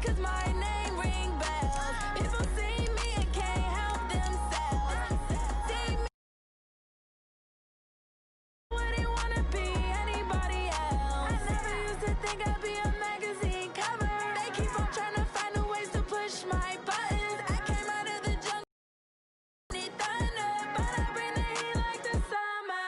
'cause my name ring bells. People see me and can't help themselves. See me, wouldn't wanna be anybody else. I never used to think I'd be a magazine cover. They keep on trying to find new ways to push my buttons. I came out of the jungle, need thunder, but I bring the heat like the summer.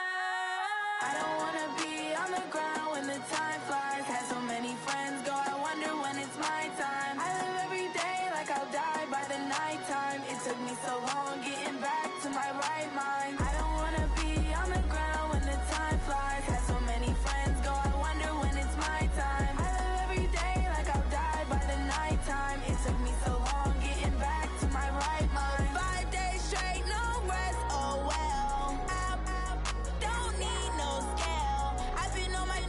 I don't wanna be on the ground when the time flies. Had so many friends go, I wonder when it's my time. I live every day like I'll die by the nighttime. It took me so long getting back to my right mind. I don't wanna be on the ground when the time flies. Had so many friends go, I wonder when it's my time. I live every day like I'll die by the nighttime. It took me so long getting back to my right mind. 5 days straight, no rest, oh well. I don't need no scale. I've been on my,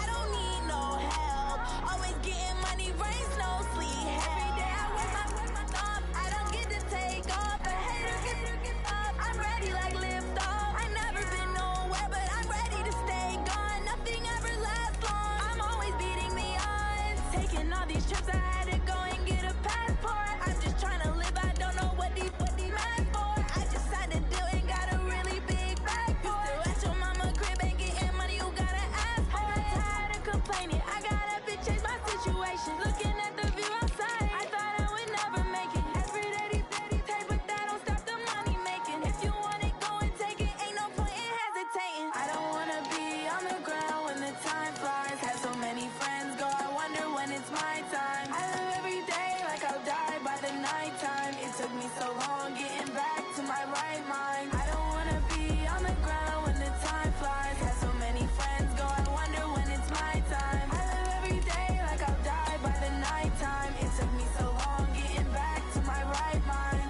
I don't need no help. Always getting money, rains, no sleep. Every day I work my thumb. I don't get to take off. The haters get up. I'm ready like lift off. I never been nowhere, but I'm ready to stay gone. Nothing ever lasts long. I'm always beating the odds. Taking all these trips, I had to go and get a passport. I'm just trying to live, I don't know what these mad for. I just had to do and got a really big bag for it. Still at your mama crib and getting money, you gotta ask for it. I'm tired of complaining, I gotta change my situation. Looking at the view outside, I thought I would never make it. Every day these take, but that don't stop the money making. If you want it, go and take it, ain't no point in hesitating. I don't wanna be on the ground when the time flies. Had so many friends go, I wonder when it's my time. I live every day like I'll die by the nighttime. It took me so long getting back to my right mind. I don't wanna be on the ground when the time flies. Had so many friends go, I wonder when it's my time. I live every day like I'll die by the nighttime. It took me so long getting back to my right mind.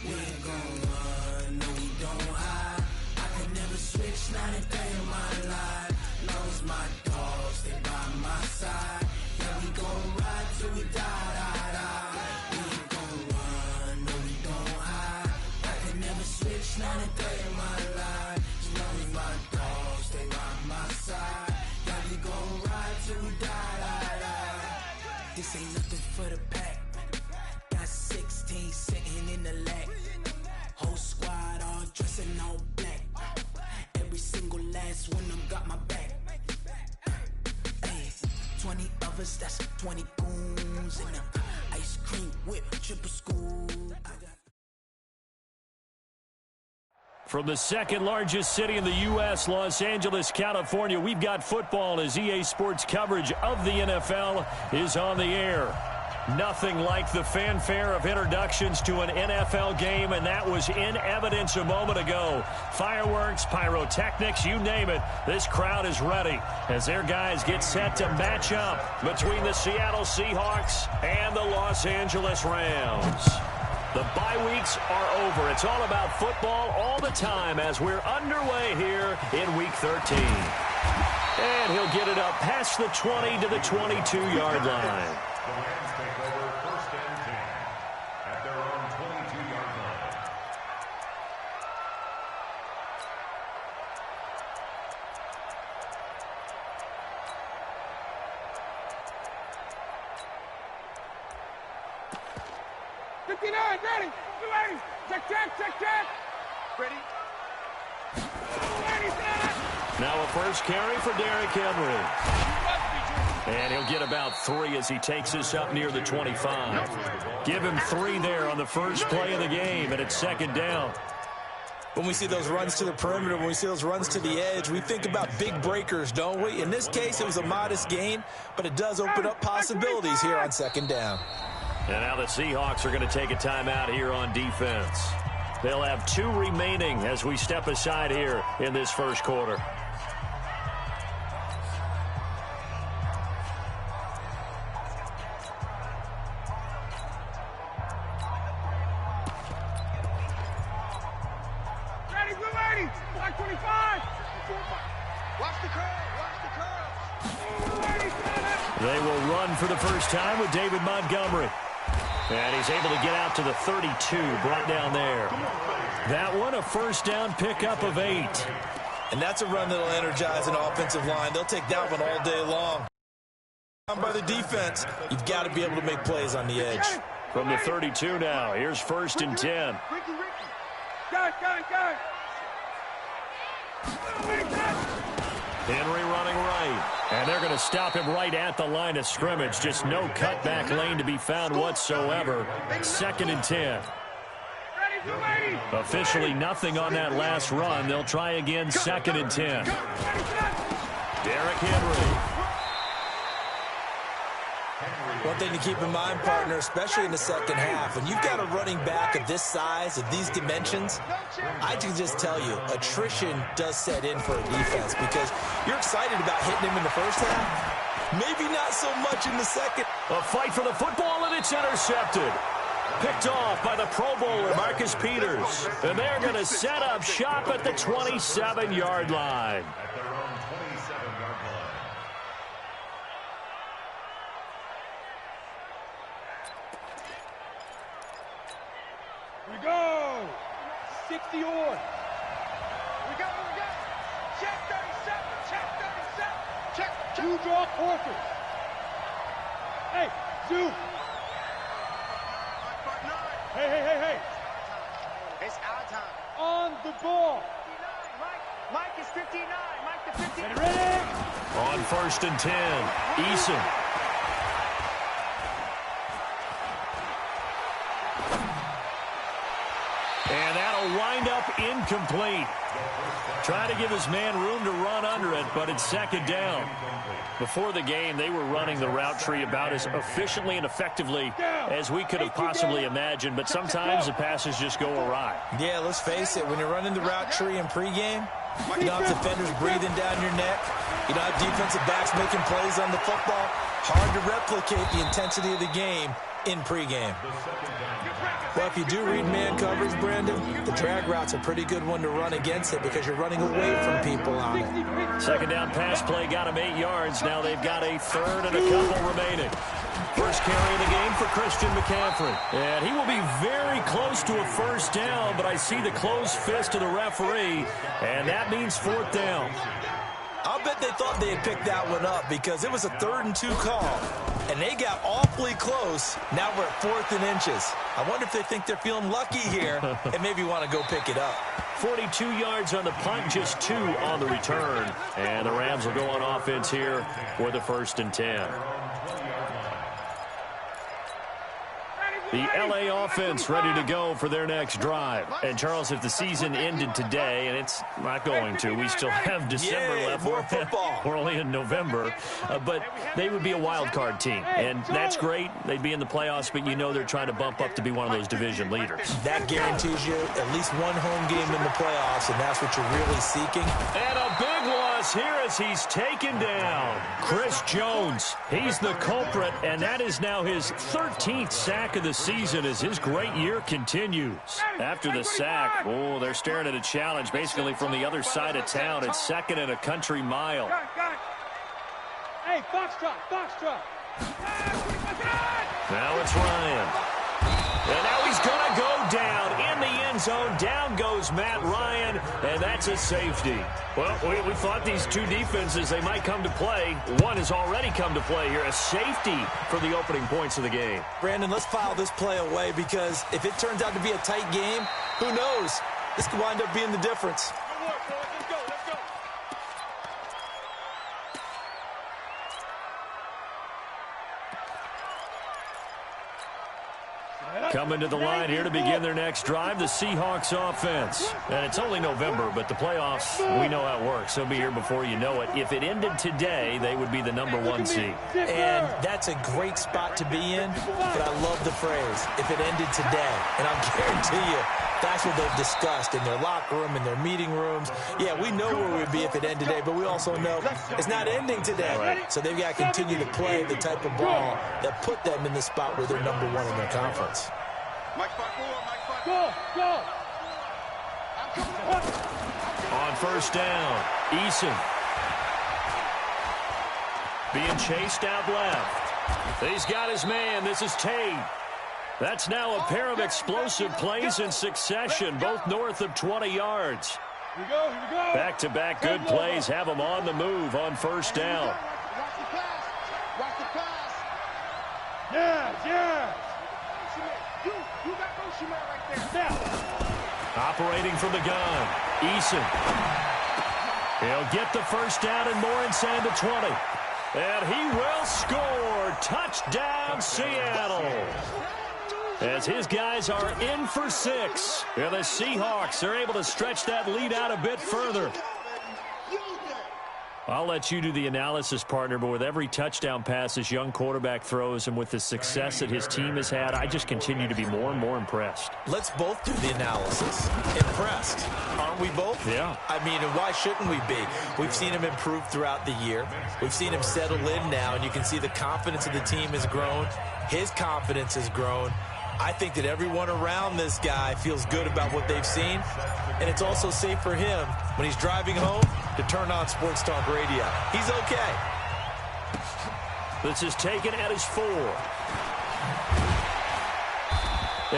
We ain't gon' run, no we don't hide. I could never switch, not a day in my life. Long as my dogs stay by my side. Yeah, we gon' ride till we die, die, die. We ain't gon' run, no we don't hide. I could never switch, not a day in my life. As long as my dogs stay by my side. Yeah, we gon' ride till we die, die, die. This ain't nothing for the pack. Got 16 sitting in the lag. Whole squad all dressing all black. Every single last one of them got my back. Hey, 20 of us, that's 20 goons in the ice cream whip, triple scoop. From the second largest city in the U.S., Los Angeles, California, we've got football as EA Sports coverage of the NFL is on the air. Nothing like the fanfare of introductions to an NFL game, and that was in evidence a moment ago. Fireworks, pyrotechnics, you name it. This crowd is ready as their guys get set to match up between the Seattle Seahawks and the Los Angeles Rams. The bye weeks are over. It's all about football all the time as we're underway here in Week 13. And he'll get it up past the 20 to the 22-yard line. The Rams take over 1st and 10 at their own 22-yard line. Ready, 280, check, ready. 280, now a first carry for Derrick Henry. And he'll get about 3 as he takes us up near the 25. Give him 3 there on the first play of the game, and it's 2nd down. When we see those runs to the perimeter, when we see those runs to the edge, we think about big breakers, don't we? In this case, it was a modest gain, but it does open up possibilities here on 2nd down. And now the Seahawks are going to take a timeout here on defense. They'll have 2 remaining as we step aside here in this first quarter. ready, 280, 25. They will run for the first time with David Montgomery. And he's able to get out to the 32, brought down there. That one, a first down pickup of 8. And that's a run that'll energize an offensive line. They'll take that one all day long. By the defense, you've got to be able to make plays on the edge. From the 32 now, here's 1st and 10. Henry running right. And they're going to stop him right at the line of scrimmage. Just no cutback lane to be found whatsoever. 2nd and 10. Officially nothing on that last run. They'll try again, 2nd and 10. Derrick Henry. One thing to keep in mind, partner, especially in the second half, when you've got a running back of this size, of these dimensions, I can just tell you, attrition does set in for a defense because you're excited about hitting him in the first half. Maybe not so much in the second. A fight for the football, and it's intercepted. Picked off by the Pro Bowler, Marcus Peters. And they're going to set up shop at the 27-yard line. Go! 60 or. We go. Check 37. Check. Two draw quarters. Hey, Zoo. Hey. It's our time. On the ball. Mike is 59. Mike the 59. Ready? On 1st and 10, Eason. And that'll wind up incomplete. Trying to give his man room to run under it, but it's 2nd down. Before the game, they were running the route tree about as efficiently and effectively as we could have possibly imagined, but sometimes the passes just go awry. Yeah, let's face it, when you're running the route tree in pregame, you don't have defenders breathing down your neck. You don't have defensive backs making plays on the football. Hard to replicate the intensity of the game in pregame. Well, if you do read man coverage, Brandon, the drag route's a pretty good one to run against it because you're running away from people on it. 2nd down pass play got him 8 yards. Now they've got a 3rd and a couple remaining. First carry of the game for Christian McCaffrey. And he will be very close to a first down, but I see the closed fist of the referee, and that means 4th down. I'll bet they thought they had picked that one up because it was a 3rd and 2 call, and they got awfully close. Now we're at 4th and inches. I wonder if they think they're feeling lucky here and maybe want to go pick it up. 42 yards on the punt, just 2 on the return. And the Rams will go on offense here for the 1st and 10. The L.A. offense ready to go for their next drive. And, Charles, if the season ended today, and it's not going to, we still have December left. More football. We're only in November. But they would be a wild card team. And that's great. They'd be in the playoffs, but you know they're trying to bump up to be one of those division leaders. That guarantees you at least one home game in the playoffs, and that's what you're really seeking. And a big loss here as he's taken down. Chris Jones, he's the culprit, and that is now his 13th sack of the season as his great year continues. After the sack, they're staring at a challenge basically from the other side of town. It's 2nd and a country mile. Hey, foxtrot. Now it's Ryan. And now he's going to go down in the end zone. Down goes Matt Ryan, and that's a safety. Well, we thought these two defenses, they might come to play. One has already come to play here, a safety for the opening points of the game. Brandon, let's file this play away because if it turns out to be a tight game, who knows? This could wind up being the difference. Coming to the line here to begin their next drive, the Seahawks offense. And it's only November, but the playoffs, we know how it works. They'll be here before you know it. If it ended today, they would be the #1 seed. And that's a great spot to be in, but I love the phrase, if it ended today. And I'll guarantee you, that's what they've discussed in their locker room, in their meeting rooms. Yeah, we know where we'd be if it ended today, but we also know it's not ending today. Right. So they've got to continue to play the type of ball that put them in the spot where they're #1 in their conference. Go! On first down, Eason. being chased out left. He's got his man. This is Tate. That's now a pair of explosive plays in succession, both north of 20 yards. Here we go, here we go. Back-to-back good plays have them on the move on first down. Watch the pass. Watch the pass. Yes. You got Oshima right there. Now. Operating from the gun, Eason. He'll get the first down and more inside the 20. And he will score. Touchdown, Seattle. As his guys are in for 6. And the Seahawks are able to stretch that lead out a bit further. I'll let you do the analysis, partner, but with every touchdown pass this young quarterback throws and with the success that his team has had, I just continue to be more and more impressed. Let's both do the analysis. Impressed. Aren't we both? Yeah. I mean, and why shouldn't we be? We've seen him improve throughout the year. We've seen him settle in now, and you can see the confidence of the team has grown. His confidence has grown. I think that everyone around this guy feels good about what they've seen, and it's also safe for him when he's driving home to turn on Sports Talk Radio. He's okay. This is taken at his 4.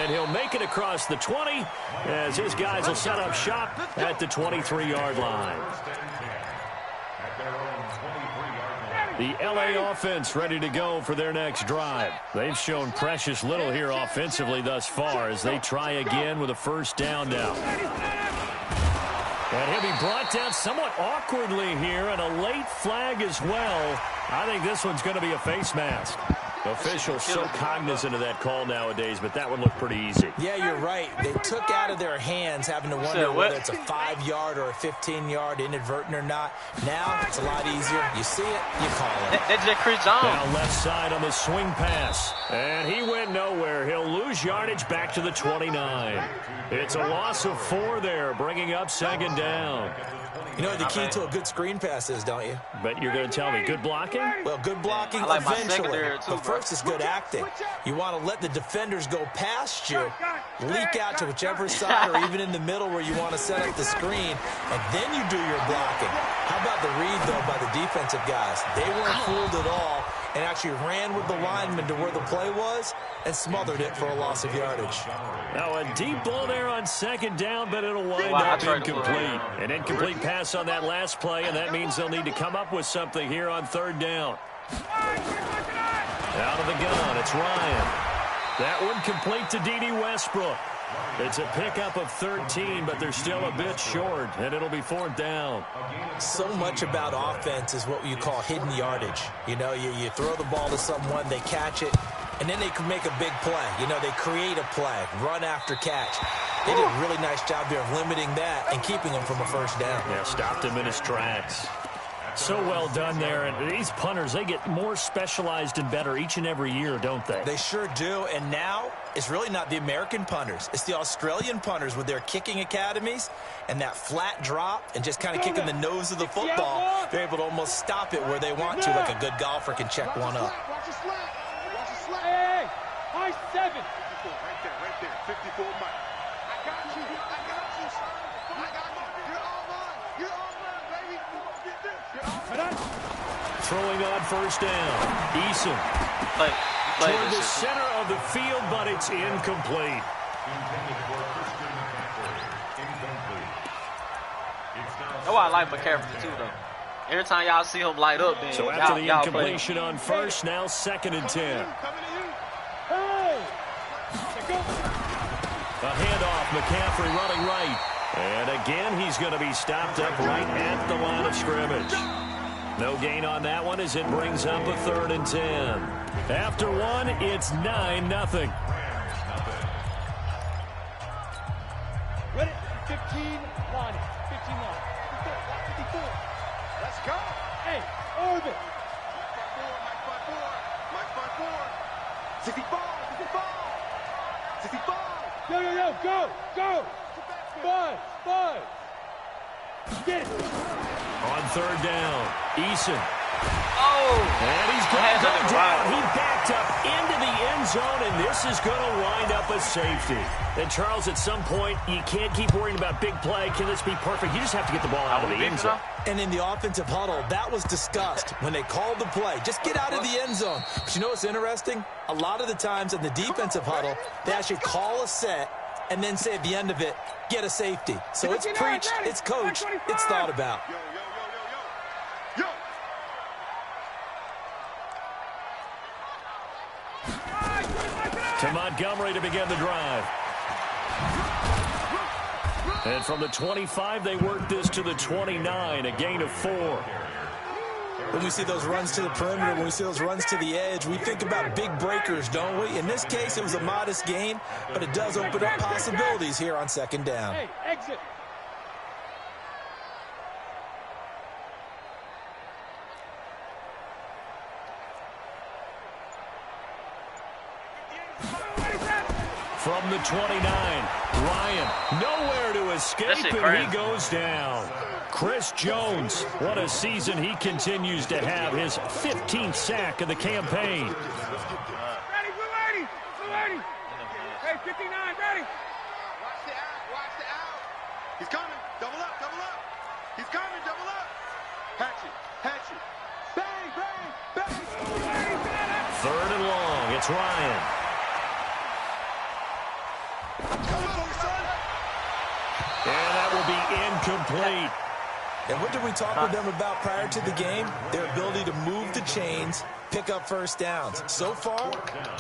And he'll make it across the 20 as his guys will set up shop at the 23-yard line. The LA offense ready to go for their next drive. They've shown precious little here offensively thus far as they try again with a first down now. And he'll be brought down somewhat awkwardly here, and a late flag as well. I think this one's going to be a face mask. Officials so cognizant of that call nowadays, but that one looked pretty easy. Yeah, you're right. They took out of their hands having to wonder whether it's a 5-yard or a 15-yard inadvertent or not. Now it's a lot easier. You see it, you call it. That's just Chris Jones. Now left side on the swing pass. And he went nowhere. He'll lose yardage back to the 29. It's a loss of 4 there, bringing up second down. You know what the key to a good screen pass is, don't you? But you're going to tell me, good blocking? Well, good blocking I like my eventually. secondary too, But first it's good acting. You want to let the defenders go past you, leak out to whichever side or even in the middle where you want to set up the screen, and then you do your blocking. How about the read, though, by the defensive guys? They weren't fooled at all and actually ran with the lineman to where the play was and smothered it for a loss of yardage. Now a deep ball there on second down, but it'll wind up incomplete. An incomplete pass on that last play, and that means they'll need to come up with something here on third down. Out of the gun, it's Ryan. That one complete to D.D. Westbrook. It's a pickup of 13, but they're still a bit short, and it'll be fourth down. So much about offense is what you call hidden yardage. You know, you throw the ball to someone, they catch it, and then they can make a big play. You know, they create a play, run after catch. They did a really nice job there of limiting that and keeping him from a first down. Yeah, stopped him in his tracks. So well done there. And these punters, they get more specialized and better each and every year, don't they? They sure do. And now it's really not the American punters. It's the Australian punters with their kicking academies and that flat drop and just kind of kicking the nose of the football. They're able to almost stop it where they want to, like a good golfer can check one up. Watch the slap. Watch the slap. Hey, high 7. 54, right there. 54, Mike. I got you, son. I got you. You're all mine. You're all mine, baby. Get this. You're all mine. Throwing on first down. Eason. Toward the center of the field, but it's incomplete. That's why I like McCaffrey too, though. Every time y'all see him light up, then So after the incompletion on first, now 2nd and 10. Hey! A handoff, McCaffrey running right. And again, he's going to be stopped up right at the line of scrimmage. No gain on that one as it brings up a 3rd and 10. After one, it's 9-0. Ready? 15 line. 15 line. 54. Let's go. Hey, orbit. Mike front four. 65. Yo, go. 5. Get it. On third down, Eason And he's going to go down. He backed up into the end zone, and this is going to wind up a safety. And, Charles, at some point, you can't keep worrying about big play. Can this be perfect? You just have to get the ball out of the end zone. And in the offensive huddle, that was discussed when they called the play. Just get out of the end zone. But you know what's interesting? A lot of the times in the defensive huddle, they actually call a set and then say at the end of it, get a safety. So it's preached, it's coached, it's thought about. To Montgomery to begin the drive. And from the 25, they work this to the 29, a gain of 4. When we see those runs to the perimeter, when we see those runs to the edge, we think about big breakers, don't we? In this case, it was a modest gain, but it does open up possibilities here on second down. Hey, exit. From the 29, Ryan nowhere to escape, and he goes down. Chris Jones, what a season he continues to have, his 15th sack of the campaign. Ready, blue 80, blue 80. Hey, 59, ready. Watch the out. He's coming, double up. He's coming, double up. Hatchet. Bang. Third and long, it's Ryan. And that will be incomplete. And what did we talk with them about prior to the game? Their ability to move the chains, pick up first downs. So far,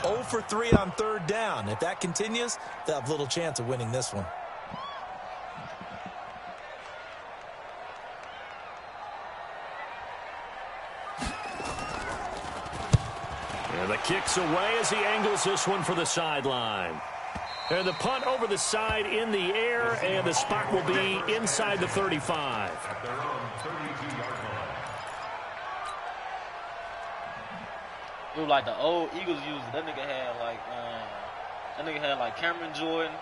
0 for 3 on third down. If that continues, they'll have little chance of winning this one. And the kick's away as he angles this one for the sideline. And the punt over the side in the air, and the spot will be inside the 35. It was like the old Eagles used it. That nigga had like Cameron Jordan.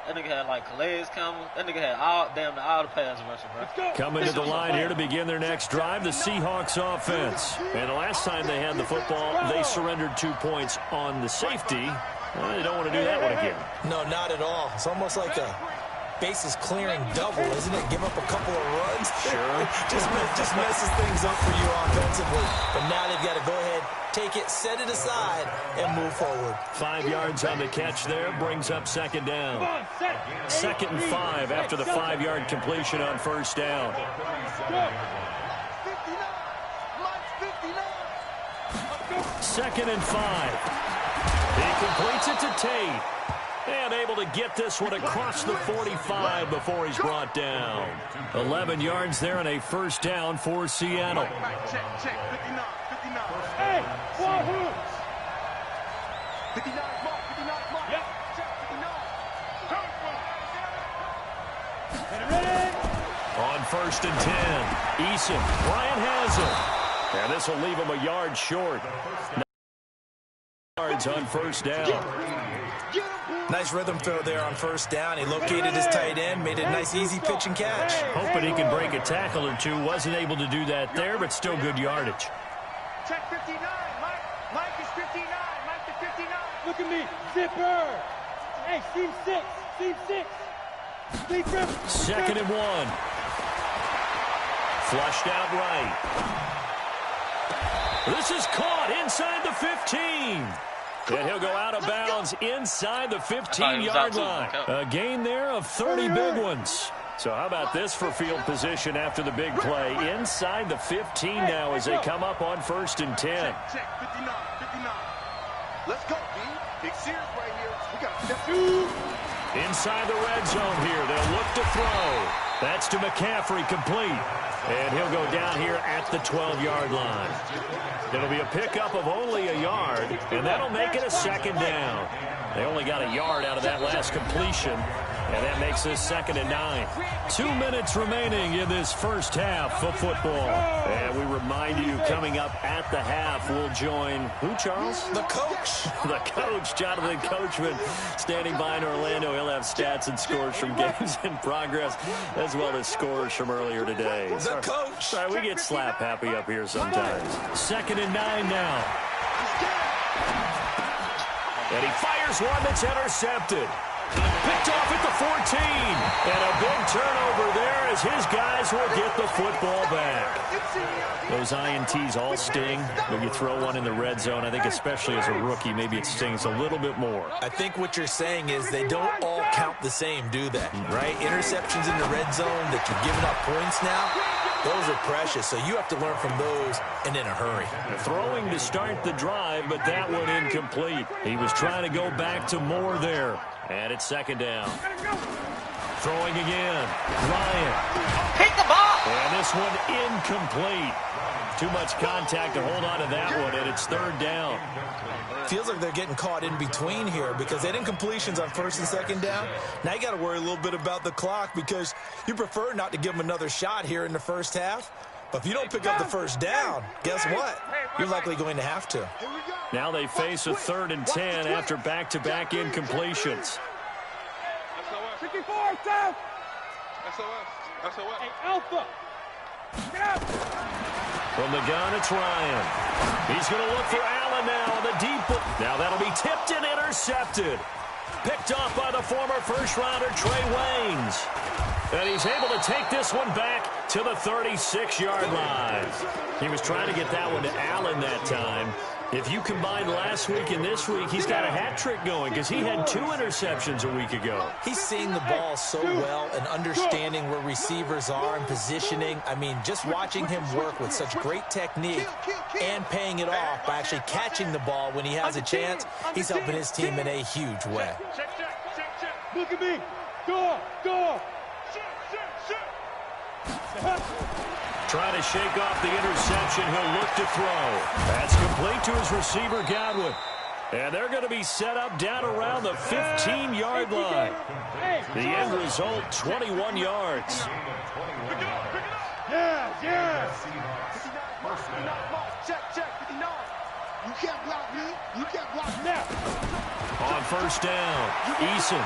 That nigga had like Calais Campbell. That nigga had all the pass rushing, bro. Coming to the line here to begin their next drive, the Seahawks offense. And the last time they had the football, they surrendered 2 points on the safety. Well, they don't want to do that one again. No, not at all. It's almost like a bases clearing double, isn't it? Give up a couple of runs. Sure. just messes things up for you offensively. But now they've got to go ahead, take it, set it aside, and move forward. 5 yards on the catch there, brings up second down. 2nd and 5 after the 5-yard completion on first down. 2nd and 5. He completes it to Tate. And able to get this one across the 45 before he's brought down. 11 yards there and a first down for Seattle. Check. 59. Hey, four hoops. 59 mark. Yep. Check 59. Ready? On 1st and 10, Eason. Bryant has it. And this will leave him a yard short. 9 yards on first down. Nice rhythm throw there on first down. He located his tight end, made a nice easy pitch and catch. Hoping he could break a tackle or two. Wasn't able to do that there, but still good yardage. Check 59. Mike is 59. Mike to 59. Look at me. Zipper. Hey, seam 6. Seam 6. 2nd and 1. Flushed out right. This is caught inside the 15. And he'll go out of bounds inside the 15-yard line. A gain there of 30 big ones. So how about this for field position after the big play? Inside the 15 now as they come up on 1st and 10. Check 59. Let's go, B. Big series right here. We got to step Inside the red zone here. They'll look to throw. That's to McCaffrey, complete. And he'll go down here at the 12-yard line. It'll be a pickup of only a yard, and that'll make it a second down. They only got a yard out of that last completion. And that makes us 2nd and 9. 2 minutes remaining in this first half of football. And we remind you, coming up at the half, we'll join who, Charles? The coach. The coach, Jonathan Coachman, standing by in Orlando. He'll have stats and scores from games in progress, as well as scores from earlier today. The coach. Sorry, we get slap happy up here sometimes. 2nd and 9 now. And he fires one that's intercepted. Picked off at the 14. And a big turnover there as his guys will get the football back. Those INTs all sting. When you throw one in the red zone, I think especially as a rookie, maybe it stings a little bit more. I think what you're saying is they don't all count the same, do they? Right? Interceptions in the red zone that you're giving up points now, those are precious. So you have to learn from those and in a hurry. Throwing to start the drive, but that one incomplete. He was trying to go back to Moore there. And it's 2nd down. Throwing again. Ryan. Pick the ball. And this one incomplete. Too much contact to hold on to that one, and it's 3rd down. Feels like they're getting caught in between here because they had incompletions on 1st and 2nd down. Now you got to worry a little bit about the clock because you prefer not to give them another shot here in the first half. But if you don't pick up the 1st down, guess what? You're likely going to have to. Now they face a 3rd and 10 after back-to-back incompletions. 54, South. Hey, Alpha. Get out. From the gun, it's Ryan. He's going to look for Allen now on the deep. Now that'll be tipped and intercepted. Picked off by the former first-rounder Trey Waynes. And he's able to take this one back to the 36-yard line. He was trying to get that one to Allen that time. If you combine last week and this week, he's got a hat trick going because he had 2 interceptions a week ago. He's seeing the ball so well and understanding where receivers are and positioning. I mean, just watching him work with such great technique and paying it off by actually catching the ball when he has a chance, he's helping his team in a huge way. Look at me. Door. Trying to shake off the interception. He'll look to throw. That's complete to his receiver, Godwin. And they're going to be set up down around the 15-yard line. The end result, 21 yards. Yes. Check. You can't block me. You can't block me. On 1st down, Eason.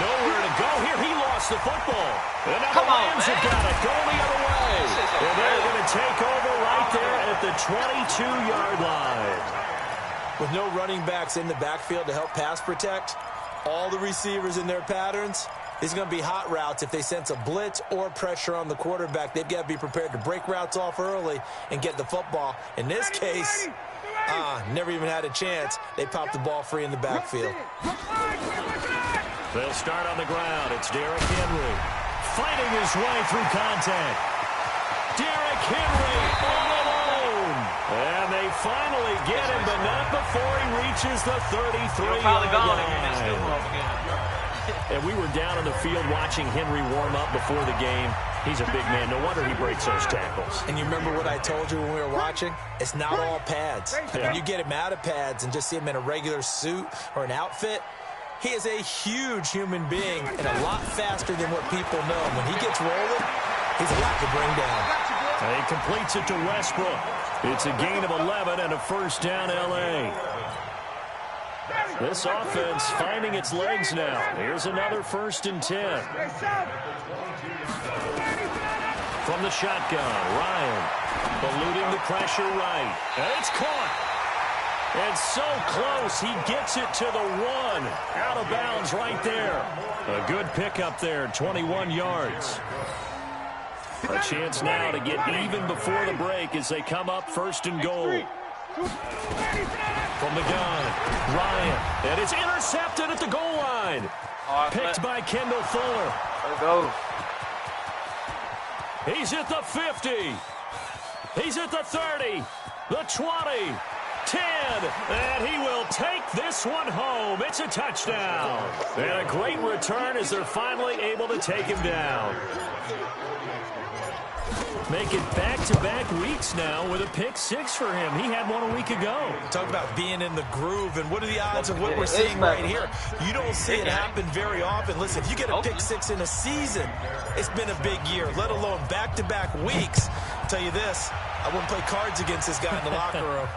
Nowhere to go here. He lost the football. And now the Rams have got it going the other way. And they're going to take over right there at the 22-yard line. With no running backs in the backfield to help pass protect, all the receivers in their patterns, it's going to be hot routes. If they sense a blitz or pressure on the quarterback, they've got to be prepared to break routes off early and get the football. In this case, never even had a chance. They popped the ball free in the backfield. They'll start on the ground. It's Derrick Henry fighting his way through contact. Derrick Henry all alone. And they finally get him, but not before he reaches the 33-yard line. And we were down in the field watching Henry warm up before the game. He's a big man. No wonder he breaks those tackles. And you remember what I told you when we were watching? It's not all pads. Yeah. When you get him out of pads and just see him in a regular suit or an outfit, he is a huge human being and a lot faster than what people know. When he gets rolling, he's a lot to bring down. And he completes it to Westbrook. It's a gain of 11 and a 1st down L.A. This offense finding its legs now. Here's another 1st and 10. From the shotgun, Ryan eluding the pressure right. And it's caught. And so close, he gets it to the 1. Out of bounds right there. A good pickup there, 21 yards. A chance now to get even before the break as they come up 1st and goal. From the gun, Ryan. And it's intercepted at the goal line. Picked by Kendall Fuller. There goes. He's at the 50. He's at the 30. The 20. 10, and he will take this one home. It's a touchdown. And a great return as they're finally able to take him down. Make it back-to-back weeks now with a pick 6 for him. He had one a week ago. Talk about being in the groove, and what are the odds of what we're seeing right here? You don't see it happen very often. Listen, if you get a pick 6 in a season, it's been a big year, let alone back-to-back weeks. I'll tell you this, I wouldn't play cards against this guy in the locker room.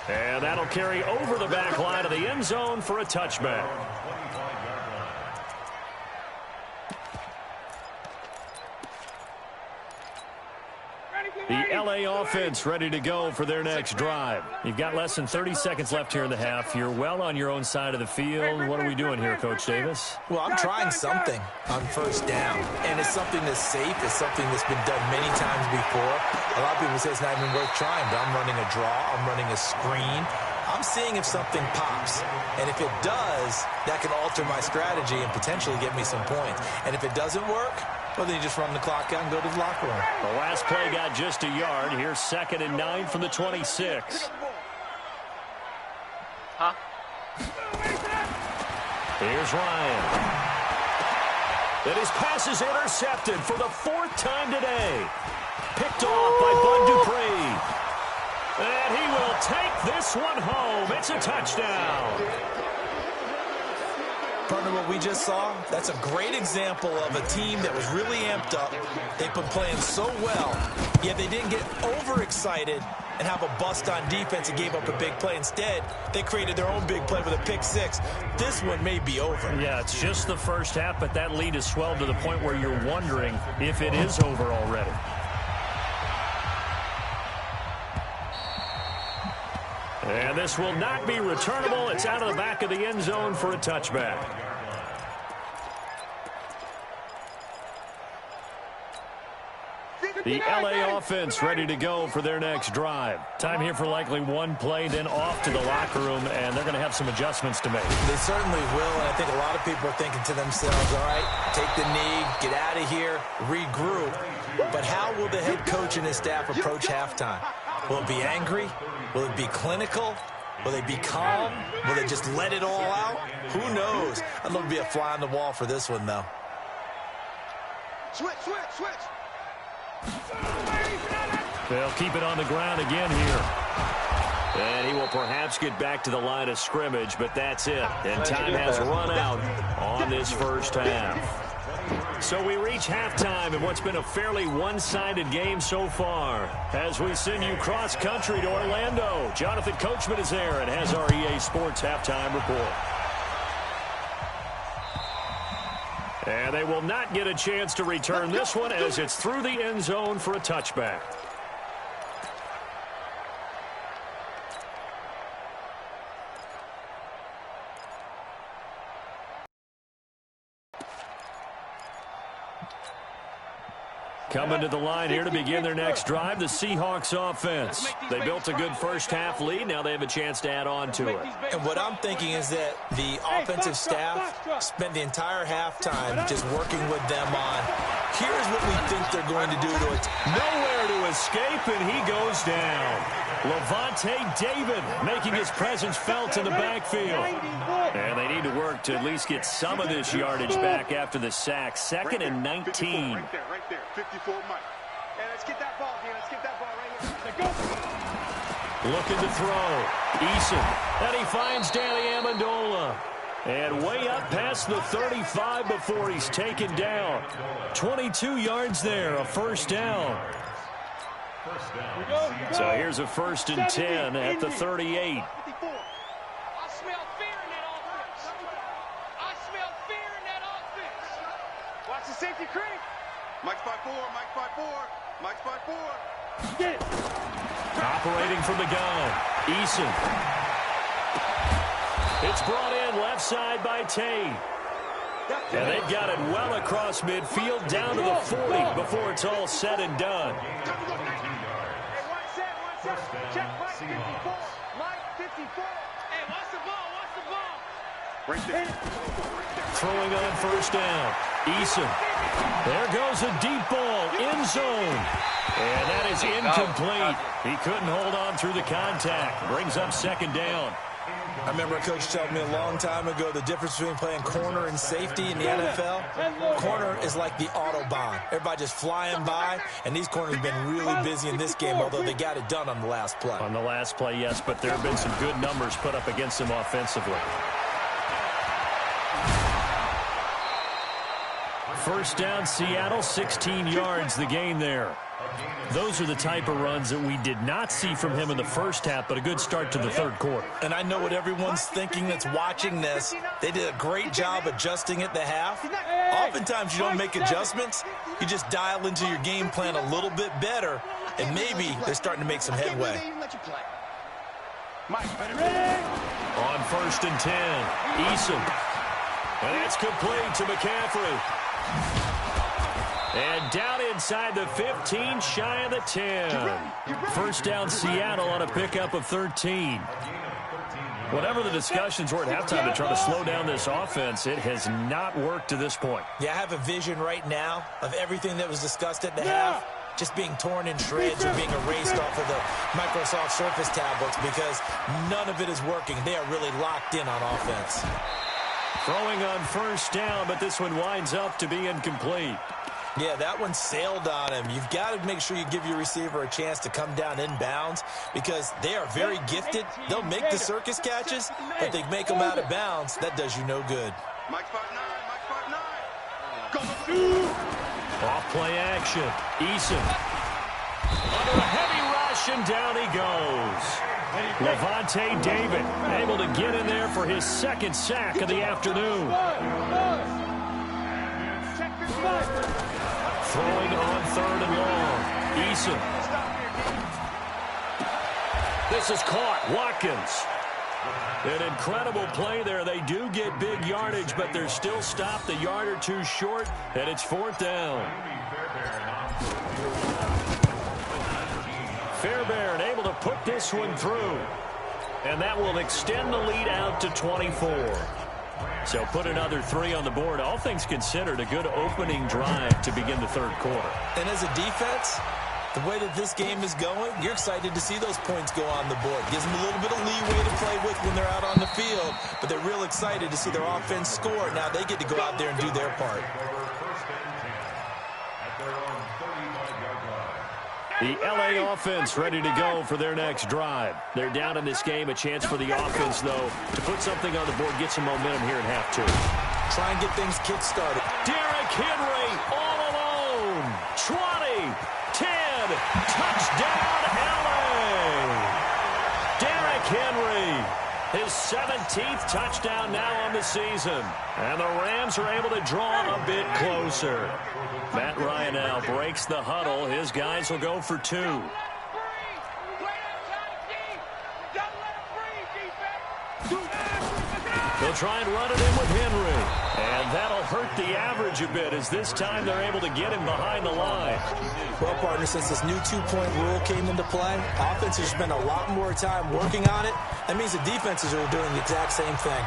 And that'll carry over the back line of the end zone for a touchback. The LA offense ready to go for their next drive. You've got less than 30 seconds left here in the half. You're well on your own side of the field. What are we doing here, Coach Davis? Well, I'm trying something on first down, and it's something that's safe. It's something that's been done many times before. A lot of people say it's not even worth trying, but I'm running a draw. I'm running a screen. I'm seeing if something pops, and if it does, that can alter my strategy and potentially get me some points. And if it doesn't work, well, then you just run the clock out and go to the locker room. The last play got just a yard. Here's 2nd and 9 from the 26. Here's Ryan. And his pass is intercepted for the 4th time today. Picked off by Bud Dupree. And he will take this one home. It's a touchdown. Partner, what we just saw, that's a great example of a team that was really amped up. They've been playing so well, yet they didn't get overexcited and have a bust on defense and gave up a big play. Instead, they created their own big play with a pick 6. This one may be over. Yeah, it's just the first half, but that lead has swelled to the point where you're wondering if it is over already. And this will not be returnable. It's out of the back of the end zone for a touchback. The LA offense ready to go for their next drive. Time here for likely one play, then off to the locker room, and they're going to have some adjustments to make. They certainly will, and I think a lot of people are thinking to themselves, all right, take the knee, get out of here, regroup. But how will the head coach and his staff approach halftime? Will it be angry? Will it be clinical? Will they be calm? Will they just let it all out? Who knows? I'd love to be a fly on the wall for this one, though. Switch. They'll keep it on the ground again here. And he will perhaps get back to the line of scrimmage, but that's it. And time has run out on this first half. So we reach halftime in what's been a fairly one-sided game so far. As we send you cross-country to Orlando, Jonathan Coachman is there and has our EA Sports halftime report. And they will not get a chance to return this one as it's through the end zone for a touchback. Coming to the line here to begin their next drive, the Seahawks offense. They built a good first half lead. Now they have a chance to add on to it. And what I'm thinking is that the offensive staff spent the entire halftime just working with them on, here's what we think they're going to do to it. Nowhere to escape, and he goes down. Levante David making his presence felt in the backfield. And they need to work to at least get some of this yardage back after the sack. 2nd and 19. Right there. 54 Mike. Hey, let's get that ball here. Let's get that ball right here. Looking to throw. Eason. And he finds Danny Amendola. And way up past the 35 before he's taken down. 22 yards there, a first down. So here's a 1st and 10 at the 38. I smell fear in that offense. I smell fear in that offense. Watch the safety creep. Mike's by 4. Get it. Operating from the gun. Eason. It's brought in left side by Tate. And they've got it well across midfield down to the 40 before it's all said and done. Check Mike 54. Mike 54. Hey, watch the ball. Right there. Throwing on first down. Eason. There goes a deep ball. End zone. And that is incomplete. He couldn't hold on through the contact. Brings up 2nd down. I remember a coach telling me a long time ago the difference between playing corner and safety in the NFL. Corner is like the Autobahn. Everybody just flying by, and these corners have been really busy in this game, although they got it done on the last play. On the last play, yes, but there have been some good numbers put up against them offensively. First down, Seattle, 16 yards, the gain there. Those are the type of runs that we did not see from him in the first half, but a good start to the third quarter. And I know what everyone's thinking that's watching this. They did a great job adjusting at the half. Oftentimes you don't make adjustments. You just dial into your game plan a little bit better, and maybe they're starting to make some headway. On 1st and 10, Eason. And that's complete to McCaffrey. And down inside the 15, shy of the 10. First down, Seattle on a pickup of 13. Whatever the discussions were at halftime to try to slow down this offense, it has not worked to this point. Yeah, I have a vision right now of everything that was discussed at the half just being torn in shreds or being erased off of the Microsoft Surface tablets because none of it is working. They are really locked in on offense. Throwing on first down, but this one winds up to be incomplete. Yeah, that one sailed on him. You've got to make sure you give your receiver a chance to come down inbounds because they are very gifted. They'll make the circus catches, but they make them out of bounds. That does you no good. Mike 5'9", Mike 5'9". Off play action. Eason. Under a heavy rush, and down he goes. Levante David able to get in there for his second sack of the afternoon. Throwing on 3rd and long. Eason. This is caught. Watkins. An incredible play there. They do get big yardage, but they're still stopped a yard or two short, and it's 4th down. Fairbairn able to put this one through, and that will extend the lead out to 24. So put another 3 on the board. All things considered, a good opening drive to begin the third quarter. And as a defense, the way that this game is going, you're excited to see those points go on the board. Gives them a little bit of leeway to play with when they're out on the field, but they're real excited to see their offense score. Now they get to go out there and do their part. The L.A. offense ready to go for their next drive. They're down in this game. A chance for the offense, though, to put something on the board, get some momentum here in half 2. Try and get things kick-started. Derrick Henry all alone. 20, 10, touchdown, L.A. Derrick Henry, his 17th touchdown now on the season. And the Rams are able to draw a bit closer. Matt Ryan now breaks the huddle. His guys will go for 2. They'll try and run it in with Henry. And that'll hurt the average a bit as this time they're able to get him behind the line. Well, partner, since this new 2-point rule came into play, offenses spend a lot more time working on it. That means the defenses are doing the exact same thing.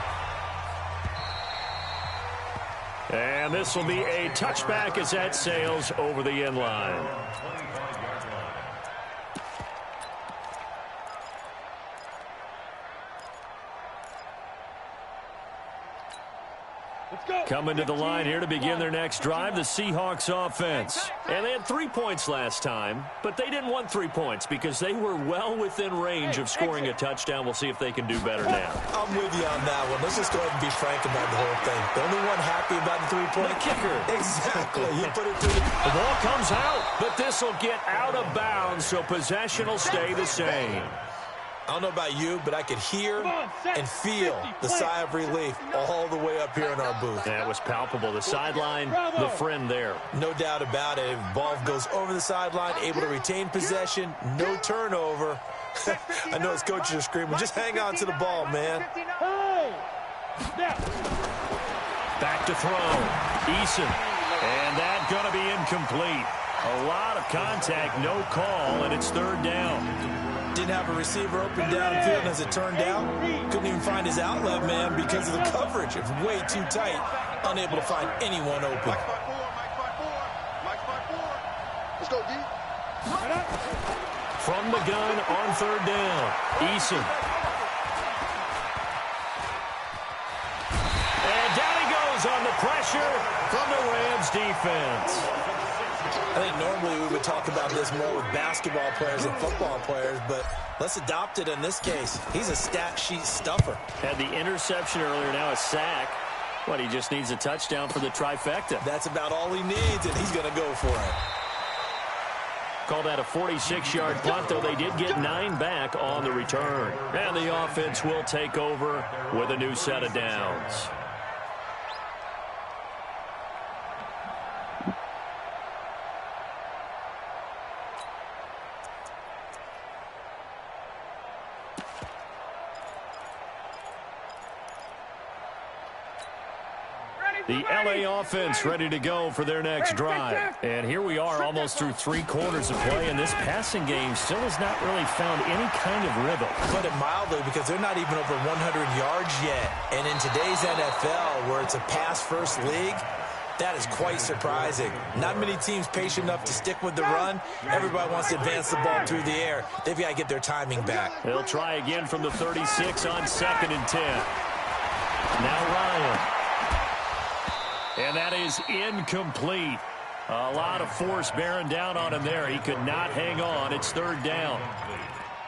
And this will be a touchback as that sails over the end line. Coming to the line here to begin their next drive, the Seahawks offense. And they had 3 points last time, but they didn't want 3 points because they were well within range of scoring a touchdown. We'll see if they can do better now. I'm with you on that one. Let's just go ahead and be frank about the whole thing. The only one happy about the 3-point kicker. Exactly. You put it through. The ball comes out, but this will get out of bounds, so possession will stay the same. I don't know about you, but I could hear and feel the sigh of relief all the way up here in our booth. That was palpable. The sideline, the friend there. No doubt about it. Ball goes over the sideline, able to retain possession, no turnover. I know his coaches are screaming, just hang on to the ball, man. Back to throw. Eason. And that's going to be incomplete. A lot of contact, no call, and it's 3rd down. Didn't have a receiver open downfield, and as it turned out, couldn't even find his outlet man because of the coverage. It was way too tight, unable to find anyone open. Mike 5'4", Mike 5'4". Let's go, D. From the gun on 3rd down. Eason. falls on the pressure from the Rams defense. I think normally we would talk about this more with basketball players and football players, but let's adopt it in this case. He's a stat sheet stuffer. Had the interception earlier, now a sack. But he just needs a touchdown for the trifecta. That's about all he needs, and he's going to go for it. Called that a 46-yard punt, though they did get 9 back on the return. And the offense will take over with a new set of downs. The LA offense ready to go for their next drive. And here we are almost through 3 quarters of play, and this passing game still has not really found any kind of rhythm. Put it mildly, because they're not even over 100 yards yet. And in today's NFL, where it's a pass-first league, that is quite surprising. Not many teams patient enough to stick with the run. Everybody wants to advance the ball through the air. They've got to get their timing back. They'll try again from the 36 on 2nd and 10. Now Ryan. And that is incomplete. A lot of force bearing down on him there. He could not hang on. It's 3rd down.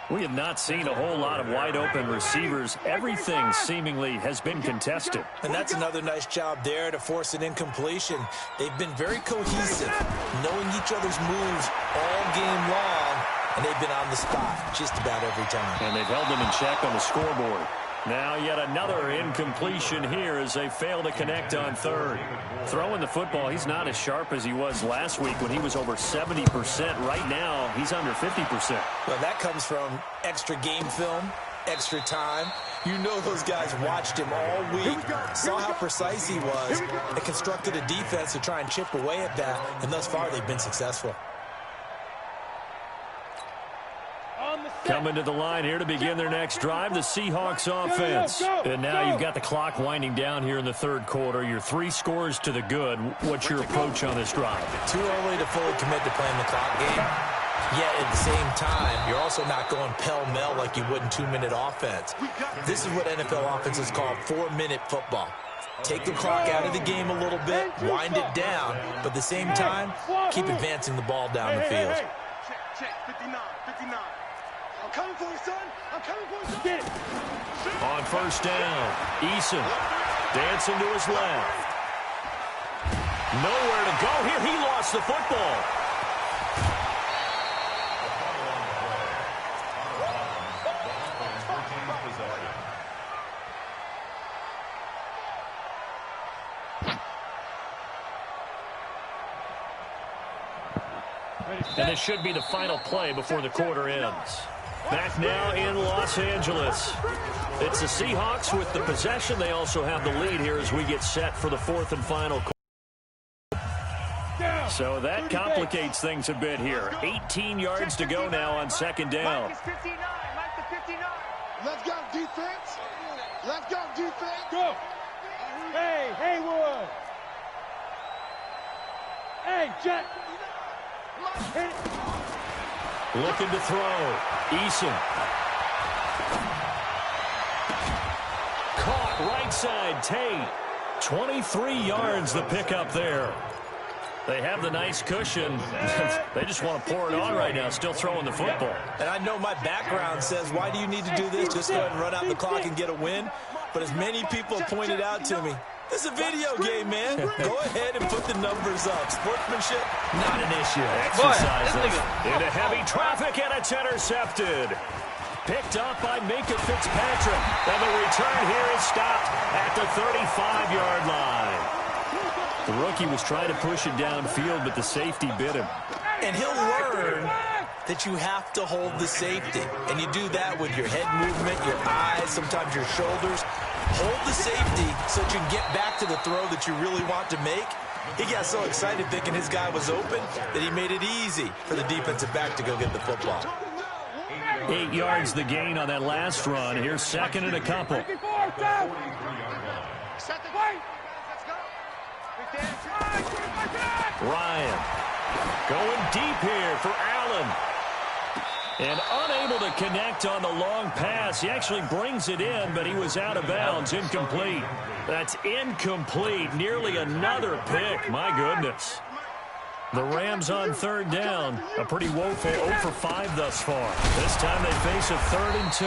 We have not seen a whole lot of wide-open receivers. Everything seemingly has been contested. And that's another nice job there to force an incompletion. They've been very cohesive, knowing each other's moves all game long, and they've been on the spot just about every time. And they've held them in check on the scoreboard. Now yet another incompletion here as they fail to connect on 3rd. Throwing the football, he's not as sharp as he was last week when he was over 70%. Right now, he's under 50%. Well, that comes from extra game film, extra time. You know those guys watched him all week, saw how precise he was, and constructed a defense to try and chip away at that, and thus far they've been successful. Coming to the line here to begin their next drive, the Seahawks offense. And now you've got the clock winding down here in the 3rd quarter. You're 3 scores to the good. What's your approach on this drive? Too early to fully commit to playing the clock game. Yet at the same time, you're also not going pell-mell like you would in 2-minute offense. This is what NFL offenses call 4-minute football. Take the clock out of the game a little bit, wind it down, but at the same time, keep advancing the ball down the field. Check, 59, 59. I'm coming for you, son. I'm coming for you, son. Get it. On 1st down, Eason dancing to his left. Nowhere to go here. He lost the football. And this should be the final play before the quarter ends. Back now in Los Angeles. It's the Seahawks with the possession. They also have the lead here as we get set for the 4th and final quarter. So that complicates things a bit here. 18 yards to go now on 2nd down. Let's go, defense. Let's go, defense. Go. Hey, Haywood. Hey, Jack. Looking to throw. Eason. Caught right side. Tate. 23 yards the pickup there. They have the nice cushion. They just want to pour it on right now, still throwing the football. And I know my background says, why do you need to do this? Just go ahead and run out the clock and get a win. But as many people have pointed out to me, this is a video game, man. Go ahead and put the numbers up. Sportsmanship, not an issue. Exercises into heavy traffic, and it's intercepted. Picked up by Minka Fitzpatrick. And the return here is stopped at the 35-yard line. The rookie was trying to push it downfield, but the safety bit him. And he'll learn that you have to hold the safety. And you do that with your head movement, your eyes, sometimes your shoulders. Hold the safety so that you can get back to the throw that you really want to make. He got so excited thinking his guy was open that he made it easy for the defensive back to go get the football. 8 yards the gain on that last run. Here's 2nd and a couple. Ryan going deep here for Allen. And unable to connect on the long pass. He actually brings it in, but he was out of bounds. Incomplete. That's incomplete. Nearly another pick. My goodness. The Rams on third down. A pretty woeful 0 for 5 thus far. This time they face a 3rd and 2.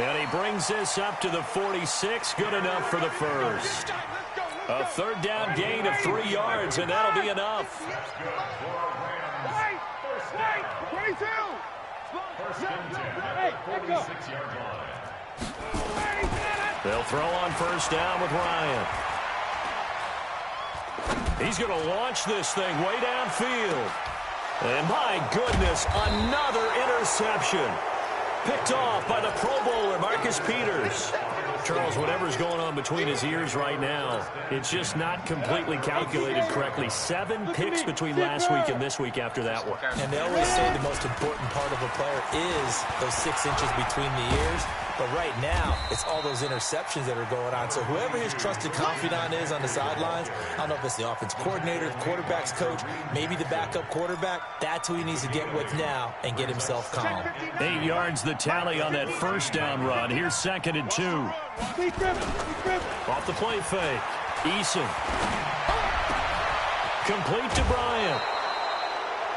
And he brings this up to the 46. Good enough for the first. A 3rd down gain of 3 yards, and that'll be enough. Wait! 22! Hey, let go. They'll throw on first down with Ryan. He's going to launch this thing way downfield. And my goodness, another interception. Picked off by the Pro Bowler, Marcus Peters. Charles, whatever's going on between his ears right now, it's just not completely calculated correctly. 7 picks between last week and this week after that one. And they always say the most important part of a player is those 6 inches between the ears. But right now, it's all those interceptions that are going on. So whoever his trusted confidant is on the sidelines, I don't know if it's the offense coordinator, the quarterback's coach, maybe the backup quarterback, that's who he needs to get with now and get himself calm. 8 yards the tally on that first down run. Here's 2nd and 2. Off the play fake. Eason. Complete to Bryant.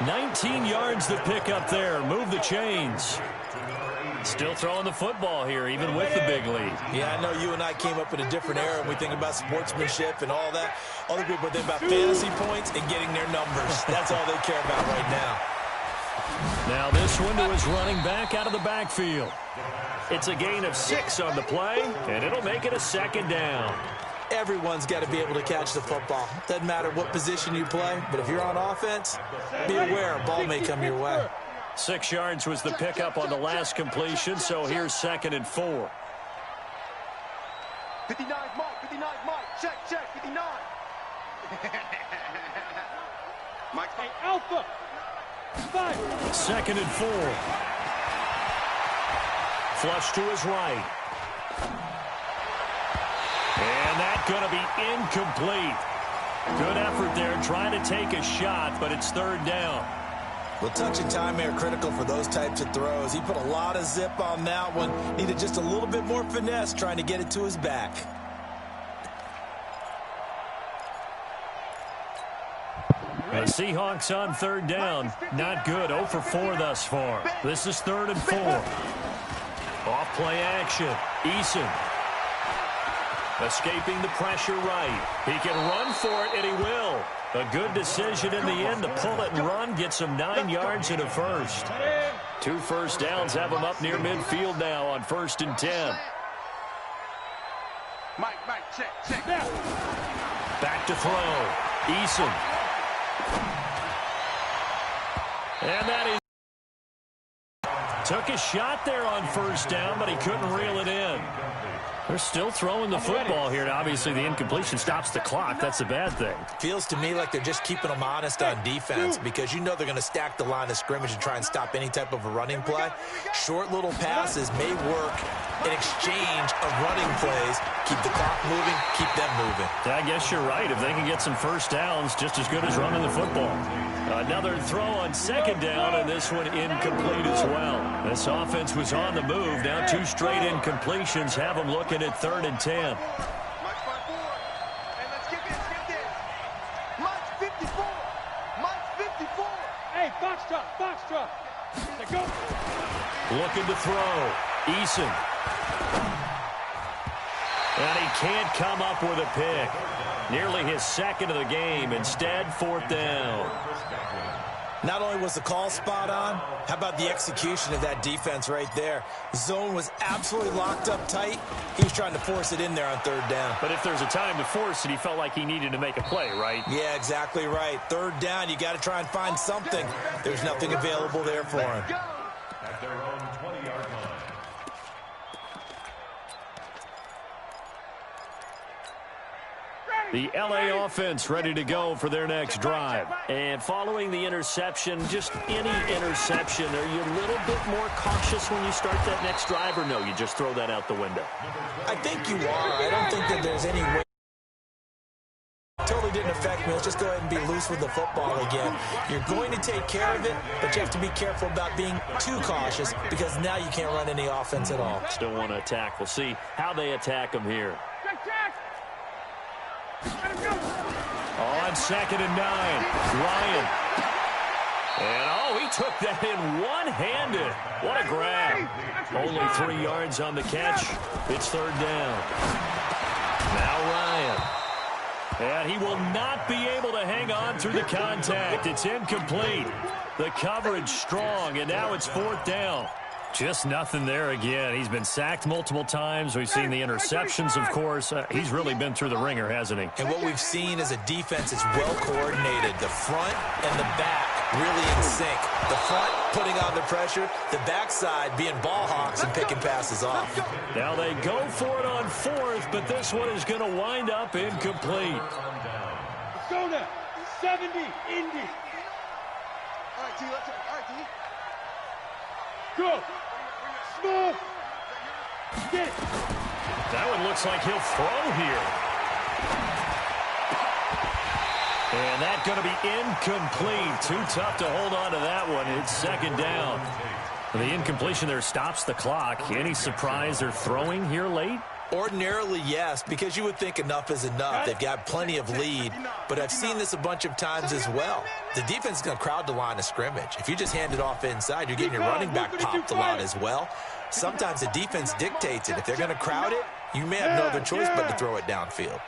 19 yards the pick up there. Move the chains. Still throwing the football here, even with the big lead. Yeah, I know you and I came up in a different era, and we think about sportsmanship and all that. Other people think about fantasy points and getting their numbers. That's all they care about right now. Now this one to his running back out of the backfield. It's a gain of 6 on the play, and it'll make it a 2nd down. Everyone's got to be able to catch the football. Doesn't matter what position you play, but if you're on offense, be aware a ball may come your way. 6 yards was the pickup on the last completion, so here's 2nd and 4. 59 Mike, check, 59. Mike, Hey, Alpha. 5. 2nd and 4. Flush to his right. And that's going to be incomplete. Good effort there, trying to take a shot, but it's 3rd down. Well, touch and time are critical for those types of throws. He put a lot of zip on that one. Needed just a little bit more finesse trying to get it to his back. The Seahawks on 3rd down. Not good. 0 for 4 thus far. This is 3rd and 4. Off play action. Eason. Escaping the pressure right. He can run for it, and he will. A good decision in the end to pull it and run. Gets him 9 yards and a first. 2 first downs have him up near midfield now on 1st and 10. Mike, check. Back to throw. Eason. And that is... Took a shot there on 1st down, but he couldn't reel it in. They're still throwing the football here. Obviously, the incompletion stops the clock. That's a bad thing. Feels to me like they're just keeping them honest on defense because you know they're going to stack the line of scrimmage and try and stop any type of a running play. Short little passes may work in exchange of running plays. Keep the clock moving, keep them moving. I guess you're right. If they can get some first downs, just as good as running the football. Another throw on 2nd down, and this one incomplete as well. This offense was on the move. Now 2 straight incompletions have them looking at 3rd and 10. Mike's 5-4. Hey, let's get this. Mike's 54. Hey, Foxtrot. Let's go. Looking to throw. Eason. And he can't come up with a pick. Nearly his 2nd of the game. Instead, 4th down. Not only was the call spot on, how about the execution of that defense right there? Zone was absolutely locked up tight. He was trying to force it in there on 3rd down. But if there's a time to force it, he felt like he needed to make a play, right? Yeah, exactly right. 3rd down, you got to try and find something. There's nothing available there for him. At their own 20-yard line. The LA offense ready to go for their next drive. And following the interception, just any interception, are you a little bit more cautious when you start that next drive, or no, you just throw that out the window? I think you are. I don't think that there's any way. Totally didn't affect me. Let's just go ahead and be loose with the football again. You're going to take care of it, but you have to be careful about being too cautious because now you can't run any offense at all. Still want to attack. We'll see how they attack him here. On 2nd and 9, Ryan. And, he took that in one-handed. What a grab. Only 3 yards on the catch. It's 3rd down. Now Ryan. And he will not be able to hang on through the contact. It's incomplete. The coverage strong, and now it's 4th down. Just nothing there again. He's been sacked multiple times. We've seen the interceptions, of course. He's really been through the ringer, hasn't he? And what we've seen is a defense that's well coordinated. The front and the back really in sync. The front putting on the pressure, the backside being ball hawks and picking passes off. Now they go for it on 4th, but this one is going to wind up incomplete. Let's go now. 70, Indy. All right, T, let's go. All right, T. Go. Small. Get it. That one looks like he'll throw here. And that's going to be incomplete. Too tough to hold on to that one. It's 2nd down. The incompletion there stops the clock. Any surprise they're throwing here late? Ordinarily, yes, because you would think enough is enough. They've got plenty of lead, but I've seen this a bunch of times as well. The defense is going to crowd the line of scrimmage. If you just hand it off inside, you're getting your running back popped a lot as well. Sometimes the defense dictates it. If they're going to crowd it, you may have no other choice but to throw it downfield.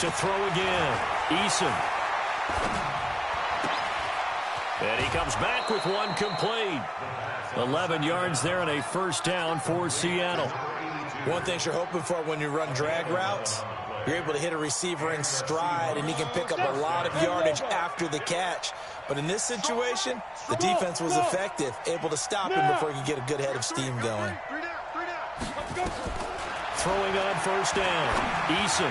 To throw again, Eason. And he comes back with one complete. 11 yards there and a 1st down for Seattle. One thing you're hoping for when you run drag routes, you're able to hit a receiver in stride, and he can pick up a lot of yardage after the catch. But in this situation, the defense was effective, able to stop him before he could get a good head of steam going. Throwing on 1st down, Eason.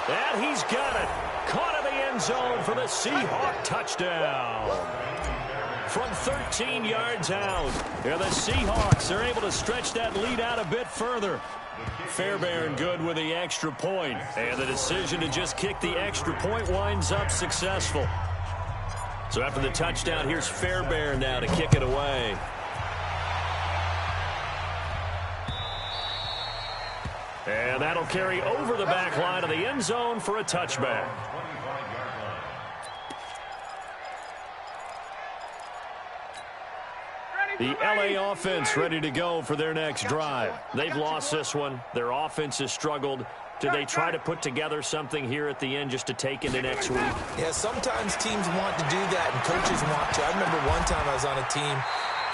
And he's got it. Caught in the end zone for the Seahawk touchdown. From 13 yards out. Here the Seahawks are able to stretch that lead out a bit further. Fairbairn good with the extra point. And the decision to just kick the extra point winds up successful. So after the touchdown, here's Fairbairn now to kick it away. And that'll carry over the back line of the end zone for a touchback. The LA offense ready to go for their next drive. They've lost this one. Their offense has struggled. Do they try to put together something here at the end just to take into next week? Yeah, sometimes teams want to do that and coaches want to. I remember one time I was on a team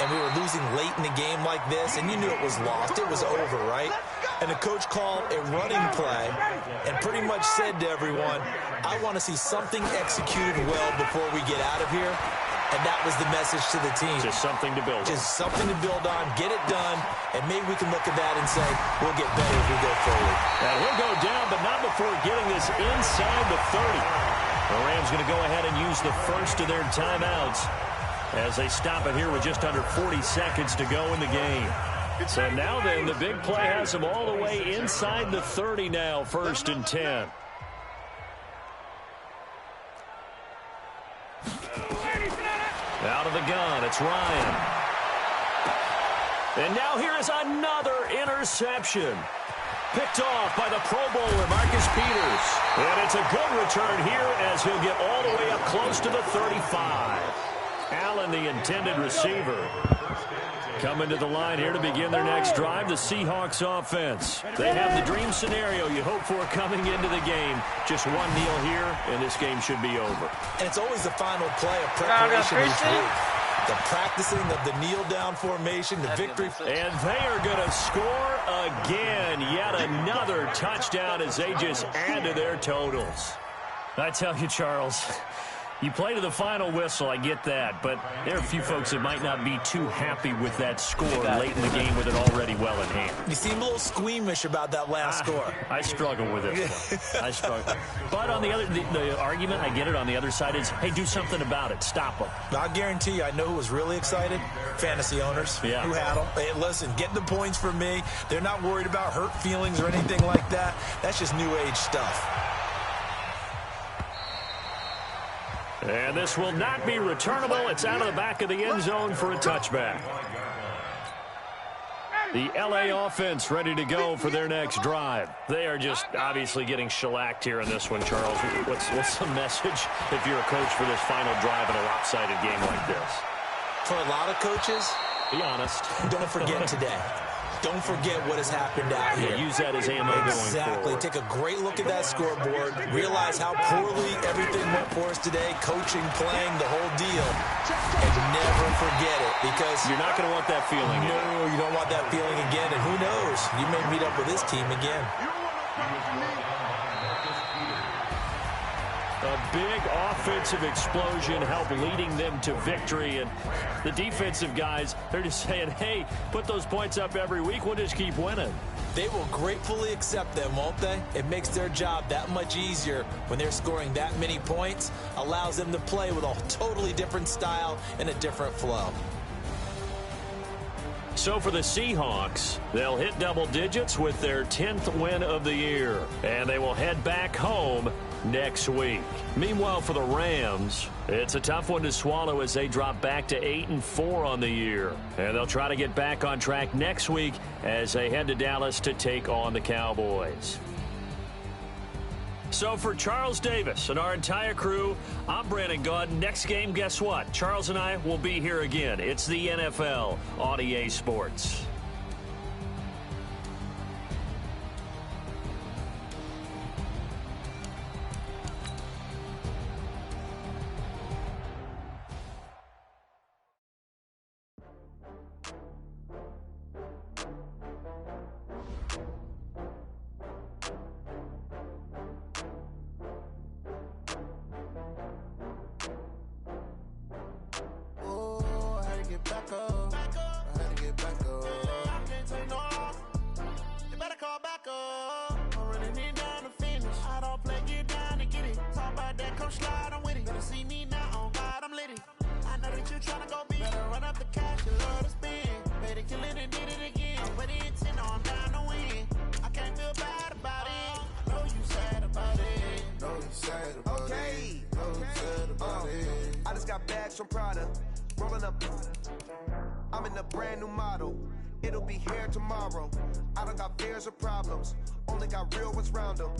and we were losing late in the game like this, and you knew it was lost. It was over, right? And the coach called a running play and pretty much said to everyone, I want to see something executed well before we get out of here. And that was the message to the team. Just something to build on. Just something to build on, get it done, and maybe we can look at that and say, we'll get better as we go forward. And he'll go down, but not before getting this inside the 30. The Rams going to go ahead and use the first of their timeouts as they stop it here with just under 40 seconds to go in the game. So now then, the big play has them all the way inside the 30 now, 1st and 10. Out of the gun, it's Ryan. And now here is another interception. Picked off by the Pro Bowler, Marcus Peters. And it's a good return here as he'll get all the way up close to the 35. Allen, the intended receiver. Coming to the line here to begin their next drive, the Seahawks offense. They have the dream scenario you hope for coming into the game. Just one kneel here, and this game should be over. And it's always the final play of preparation each week. The practicing of the kneel-down formation, the victory. And they are going to score again. Yet another touchdown as they just add to their totals. I tell you, Charles, You play to the final whistle, I get that, but there are a few folks that might not be too happy with that score late in the game with it already well in hand. You seem a little squeamish about that last score. I struggle with this one. I struggle. But on the argument, I get it, on the other side is, hey, do something about it. Stop them. I guarantee you, I know who was really excited. Fantasy owners who had them. Hey, listen, get the points for me. They're not worried about hurt feelings or anything like that. That's just new age stuff. And this will not be returnable. It's out of the back of the end zone for a touchback. The LA offense ready to go for their next drive. They are just obviously getting shellacked here in this one, Charles. What's the message if you're a coach for this final drive in a lopsided game like this? For a lot of coaches, be honest. Don't forget today. Don't forget what has happened out here. Use that as ammo going forward. Exactly. Take a great look at that scoreboard. Realize how poorly everything went for us today. Coaching, playing, the whole deal. And never forget it, because you're not going to want that feeling. No, you don't want that feeling again. And who knows? You may meet up with this team again. A big offensive explosion helped leading them to victory. And the defensive guys, they're just saying, hey, put those points up every week. We'll just keep winning. They will gratefully accept them, won't they? It makes their job that much easier when they're scoring that many points. Allows them to play with a totally different style and a different flow. So for the Seahawks, they'll hit double digits with their 10th win of the year. And they will head back home next week. Meanwhile, for the Rams, it's a tough one to swallow as they drop back to 8-4 on the year. And they'll try to get back on track next week as they head to Dallas to take on the Cowboys. So for Charles Davis and our entire crew, I'm Brandon Gaud. Next game, guess what? Charles and I will be here again. It's the NFL on EA Sports. I'm in a brand new model. It'll be here tomorrow. I don't got fears or problems. Only got real ones round them.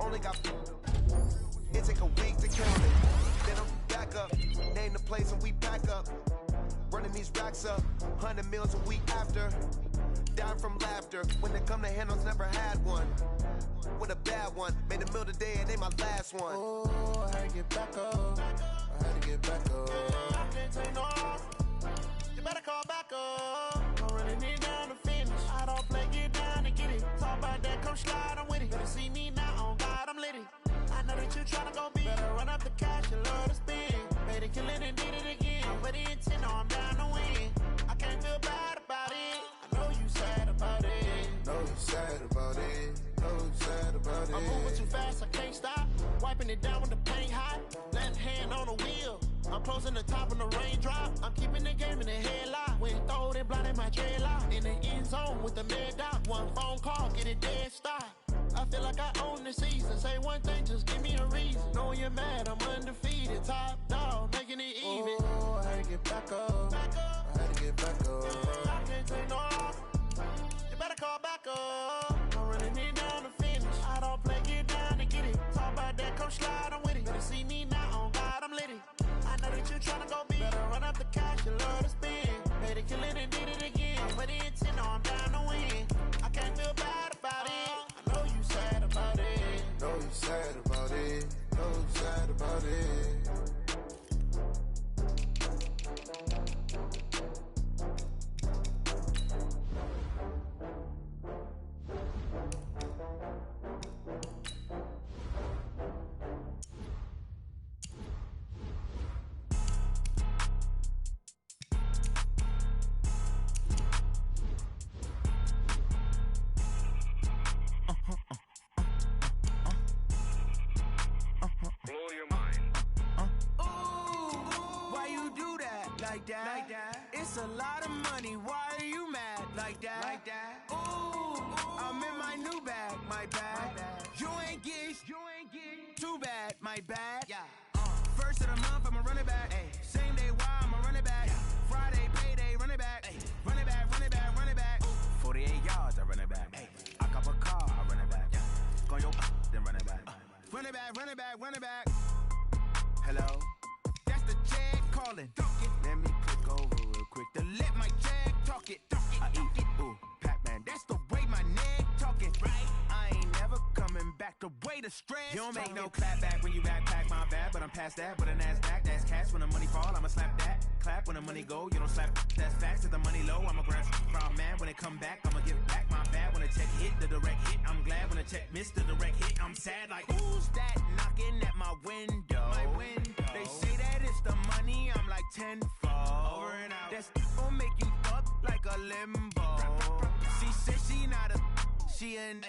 Only got. It take a week to count it. Then I'm back up. Name the place and we pack up. Running these racks up. 100 meals a week after. Dying from laughter. When they come to handles, never had one. With a bad one. Made a meal today and they my last one. Oh, I had to get back up. I had to get back up. I can't take no off. You better call back up. I'm running it down to finish. I don't play, get down and get it. Talk about that, come slide, I'm with it. Better see me now, on God, I'm litty. I know that you tryna go big. Better run up the cash, you love to spin. Made it, kill it, and did it again. But the intent, no, I'm down to win. I can't feel bad about it. I know you sad about it. Know you sad about it. Know you sad about it. I'm moving too fast, I can't stop. Wiping it down with the paint hot. Left hand on the wheel. I'm closing the top of the raindrop. I'm keeping the game in the headlock. When throwed and blinded my dreadlock. In the end zone with the mad dot. One phone call, get it dead stop. I feel like I own the season. Say one thing, just give me a reason. Knowing you're mad, I'm undefeated. Top dog, making it even. Oh, I had to get back up. I had to get back up. I can't take no off. You better call back up. I'm running it down to finish. I don't play, get down and get it. Talk about that, come slide, I'm with it. Better see me now, on God, I'm litty. I know that you tryna go big. Better run up the cash, you love to spin. Made it, kill it, and did it again. But the intent, no, I'm down to win. I can't feel bad about it. I know you sad about it. Know you sad about it. Know you sad about it. like that. It's a lot of money, why are you mad like that? Ooh, I'm in my new bag, my bad. You ain't get too bad, my bad. Yeah. First of the month, I'ma run it back. Ay. Same day, why I'ma run it back. Friday, payday, run it back. Ay. Run it back, run it back, run it back. 48 yards, I run it back. Ay. I cop a car, I run it back. Go your then run it back. Run it back, run it back, run it back. Hello, that's the jag calling. Let me click over real quick to let my jag talk it. I eat it, ooh, Pac-Man, that's the way my neck talking. Right, I ain't never coming back the way the stress. You don't make no clap back when you backpack, my bad, but I'm past that. But a NASDAQ, that's cash. When the money fall, I'ma slap that. Clap when the money go, you don't slap. That's facts. If the money low, I'ma grab from man. When it come back, I'ma give back my bad. When the check hit, the direct hit, I'm glad. When the check missed the direct hit, I'm sad. Like who's that knocking at my window? My window. They say that it's the money, I'm like tenfold. Over and out. That's gon' make you up like a limbo. She said she not a, she an.